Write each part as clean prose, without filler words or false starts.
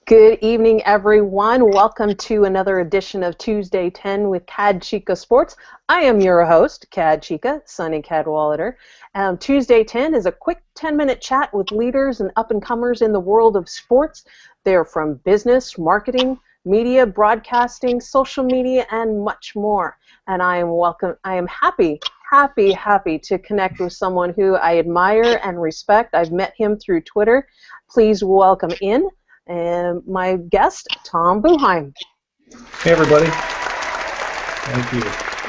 Good evening, everyone. Welcome to another edition of Tuesday 10 with CadChica Sports. I am your host, CadChica, Sunny Cadwallader. Tuesday 10 is a quick 10-minute chat with leaders and up-and-comers in the world of sports. They're from business, marketing, media, broadcasting, social media, and much more. And I am happy to connect with someone who I admire and respect. I've met him through Twitter. Please welcome in my guest, Tom Buchheim. Hey, everybody. Thank you.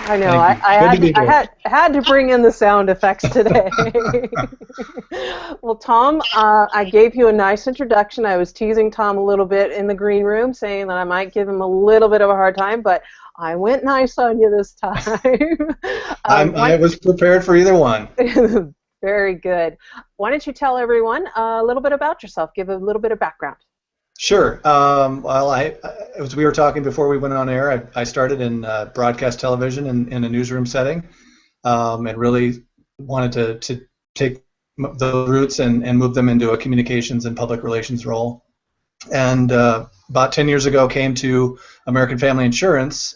I know. I had to bring in the sound effects today. Well, Tom, I gave you a nice introduction. I was teasing Tom a little bit in the green room, saying that I might give him a little bit of a hard time, but I went nice on you this time. I was prepared for either one. Very good. Why don't you tell everyone a little bit about yourself? Give a little bit of background. Sure. Well, as we were talking before we went on air, I started in broadcast television in a newsroom setting, and really wanted to take the roots and move them into a communications and public relations role. And about 10 years ago, came to American Family Insurance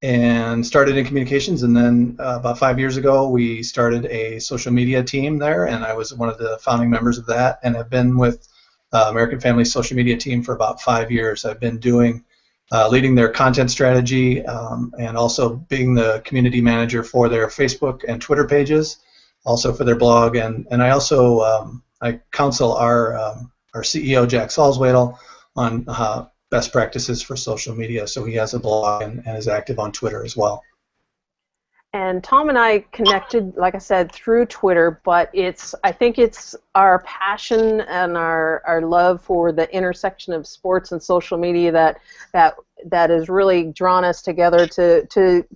and started in communications. And then about 5 years ago, we started a social media team there, and I was one of the founding members of that, and have been with American Family's social media team for about 5 years. I've been leading their content strategy, and also being the community manager for their Facebook and Twitter pages, also for their blog, and I also I counsel our CEO Jack Salzwedel on best practices for social media. So he has a blog and is active on Twitter as well. And Tom and I connected, like I said, through Twitter, but I think it's our passion and our love for the intersection of sports and social media that has really drawn us together to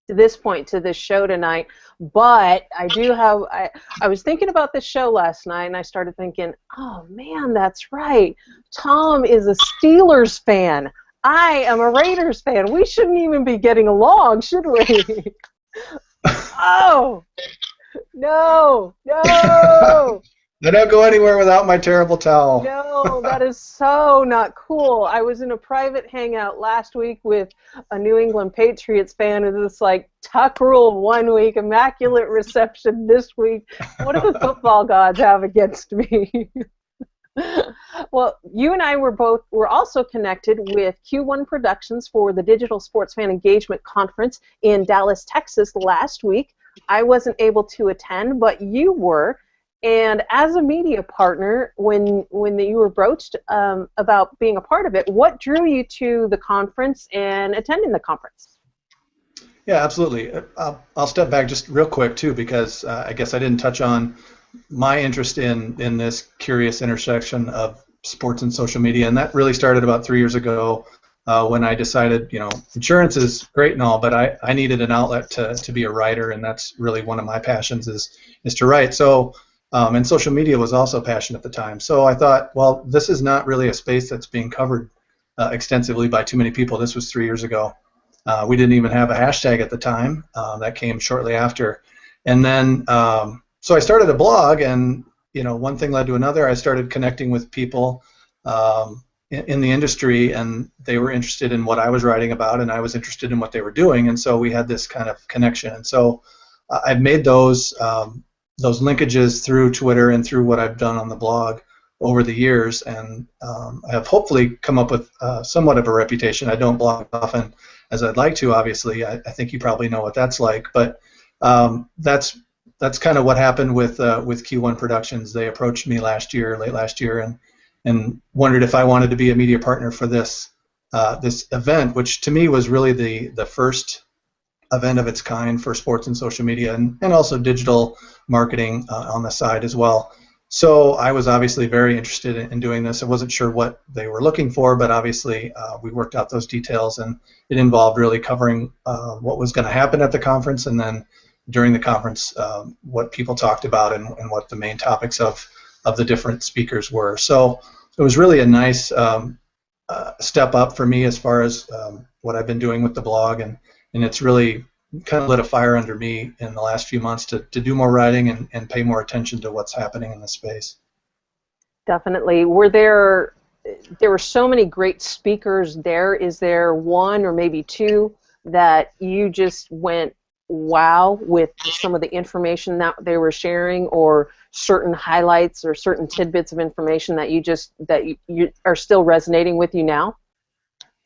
this point, to this show tonight. But I was thinking about this show last night, and I started thinking, oh man, that's right. Tom is a Steelers fan. I am a Raiders fan. We shouldn't even be getting along, should we? Oh, no. I don't go anywhere without my terrible towel. No, that is so not cool. I was in a private hangout last week with a New England Patriots fan, and it's like tuck rule 1 week, immaculate reception this week. What do the football gods have against me? Well, you and I were also connected with Q1 Productions for the Digital Sports Fan Engagement Conference in Dallas, Texas last week. I wasn't able to attend, but you were. And as a media partner, when you were broached about being a part of it, what drew you to the conference and attending the conference? Yeah, absolutely. I'll step back just real quick, too, because I guess I didn't touch on my interest in this curious intersection of sports and social media, and that really started about 3 years ago when I decided, insurance is great and all, but I needed an outlet to be a writer, and that's really one of my passions is to write. So, and social media was also a passion at the time. So I thought, well, this is not really a space that's being covered extensively by too many people. This was 3 years ago. We didn't even have a hashtag at the time. That came shortly after, and then. So I started a blog, and one thing led to another. I started connecting with people in the industry, and they were interested in what I was writing about, and I was interested in what they were doing, and so we had this kind of connection. And so I've made those linkages through Twitter and through what I've done on the blog over the years, and I have hopefully come up with somewhat of a reputation. I don't blog often as I'd like to, obviously. I think you probably know what that's like, but that's kind of what happened with Q1 Productions. They approached me late last year, and wondered if I wanted to be a media partner for this event, which to me was really the first event of its kind for sports and social media, and also digital marketing on the side as well. So I was obviously very interested in doing this. I wasn't sure what they were looking for, but obviously we worked out those details, and it involved really covering what was going to happen at the conference, and then during the conference, what people talked about and what the main topics of the different speakers were. So it was really a nice step up for me as far as what I've been doing with the blog, and it's really kind of lit a fire under me in the last few months to do more writing and pay more attention to what's happening in the space. Definitely. Were there there were so many great speakers there. Is there one or maybe two that you just went wow with some of the information that they were sharing, or certain highlights or certain tidbits of information that you are still resonating with you now?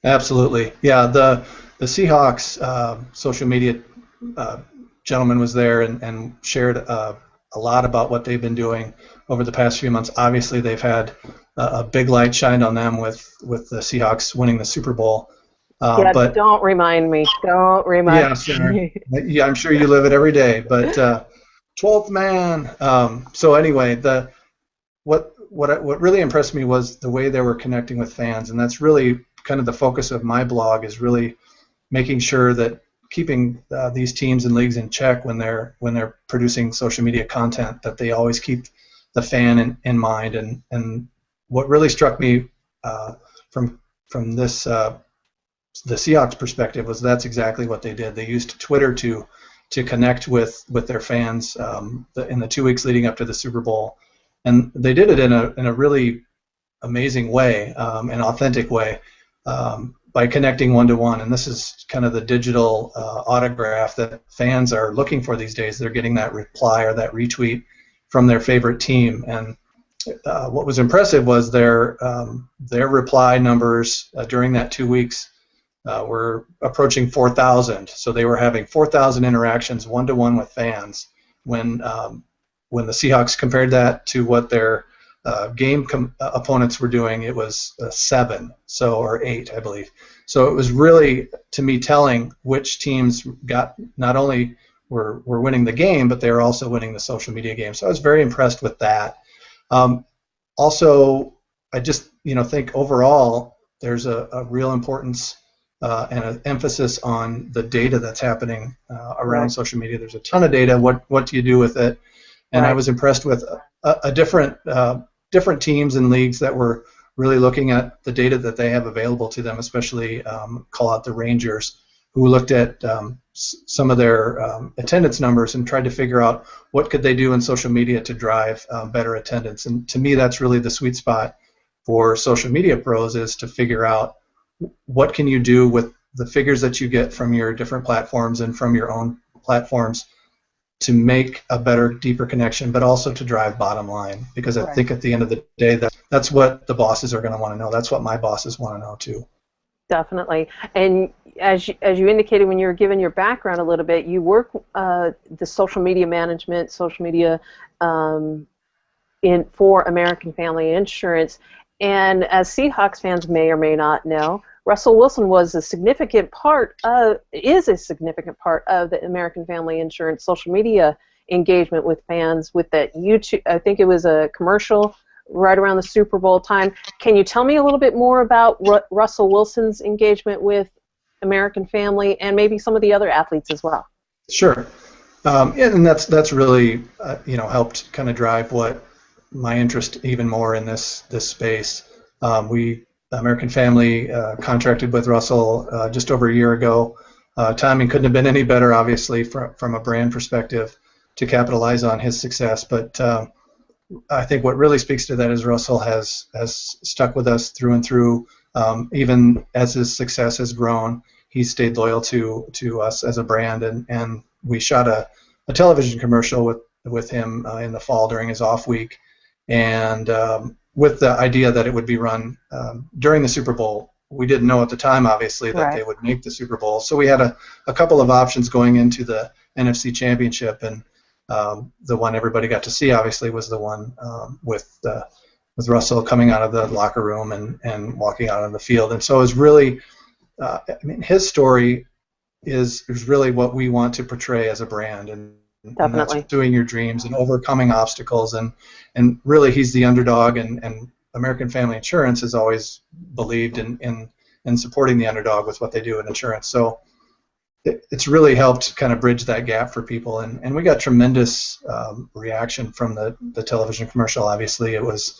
Absolutely. Yeah, the Seahawks social media gentleman was there and shared a lot about what they've been doing over the past few months. Obviously, they've had a big light shined on them with the Seahawks winning the Super Bowl. Yeah, But don't remind me. Don't yeah, remind sure. me. Yeah, I'm sure you live it every day. But 12th man. So anyway, what really impressed me was the way they were connecting with fans, and that's really kind of the focus of my blog, is really making sure that keeping these teams and leagues in check when they're producing social media content, that they always keep the fan in mind. And what really struck me from this the Seahawks perspective was that's exactly what they did. They used Twitter to connect with their fans in the 2 weeks leading up to the Super Bowl, and they did it in a really amazing way, an authentic way, by connecting one-to-one. And this is kind of the digital autograph that fans are looking for these days. They're getting that reply or that retweet from their favorite team. And what was impressive was their reply numbers during that 2 weeks were approaching 4,000. So they were having 4,000 interactions one-to-one with fans. When the Seahawks compared that to what their game opponents were doing, it was 7, or 8, I believe. So it was really, to me, telling which teams got not only were winning the game, but they were also winning the social media game. So I was very impressed with that. Also, I just think overall there's a real importance and an emphasis on the data that's happening around social media. There's a ton of data. What do you do with it? And I was impressed with a different teams and leagues that were really looking at the data that they have available to them, especially call out the Rangers, who looked at some of their attendance numbers and tried to figure out what could they do in social media to drive better attendance. And to me, that's really the sweet spot for social media pros, is to figure out what can you do with the figures that you get from your different platforms and from your own platforms to make a better, deeper connection, but also to drive bottom line. Because I think at the end of the day, that's what the bosses are going to want to know. That's what my bosses want to know too. Definitely. And as you indicated when you were giving your background a little bit, you work the social media management, social media for American Family Insurance. And as Seahawks fans may or may not know, Russell Wilson is a significant part of the American Family Insurance social media engagement with fans, with that YouTube. I think it was a commercial right around the Super Bowl time. Can you tell me a little bit more about Russell Wilson's engagement with American Family and maybe some of the other athletes as well? Sure. And that's really helped kind of drive what my interest even more in this space. American Family contracted with Russell just over a year ago. Timing couldn't have been any better, obviously, from a brand perspective, to capitalize on his success. But I think what really speaks to that is Russell has stuck with us through and through. Even as his success has grown, he's stayed loyal to us as a brand. And we shot a television commercial with him in the fall during his off week, and with the idea that it would be run during the Super Bowl. We didn't know at the time, obviously, that they would make the Super Bowl. So we had a couple of options going into the NFC Championship, and the one everybody got to see, obviously, was the one with Russell coming out of the locker room and walking out on the field. And so it was really, his story is really what we want to portray as a brand, and that's pursuing your dreams and overcoming obstacles. And really, he's the underdog, and American Family Insurance has always believed in supporting the underdog with what they do in insurance. So it's really helped kind of bridge that gap for people, and we got tremendous reaction from the television commercial. Obviously, it was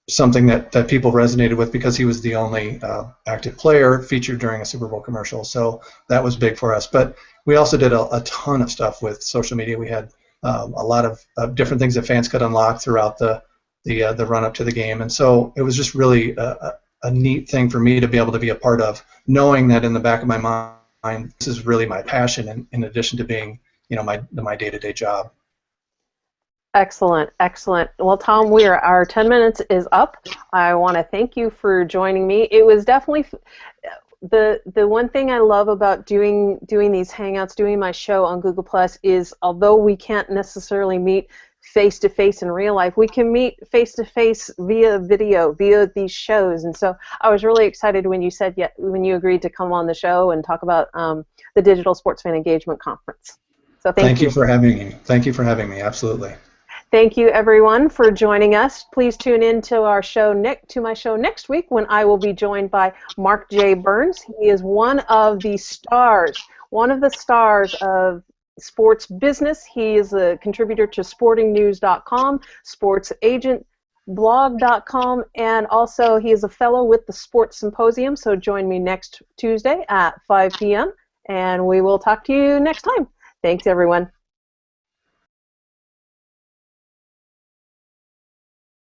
something that people resonated with because he was the only active player featured during a Super Bowl commercial. So that was big for us. But we also did a ton of stuff with social media. We had a lot of different things that fans could unlock throughout the the run up to the game. And so it was just really a neat thing for me to be able to be a part of, knowing that in the back of my mind, this is really my passion, in addition to being, my day-to-day job. Excellent, excellent. Well, Tom, our 10 minutes is up. I want to thank you for joining me. It was definitely the one thing I love about doing these hangouts, doing my show on Google Plus, is although we can't necessarily meet face-to-face in real life, we can meet face-to-face via video, via these shows. And so I was really excited when you said when you agreed to come on the show and talk about the Digital Sports Fan Engagement Conference. So thank you. Thank you for having me. Thank you for having me. Absolutely. Thank you, everyone, for joining us. Please tune in to my show next week, when I will be joined by Mark J. Burns. He is one of the stars of sports business. He is a contributor to sportingnews.com, sportsagentblog.com, and also he is a fellow with the Sports Symposium. So join me next Tuesday at 5 p.m., and we will talk to you next time. Thanks, everyone.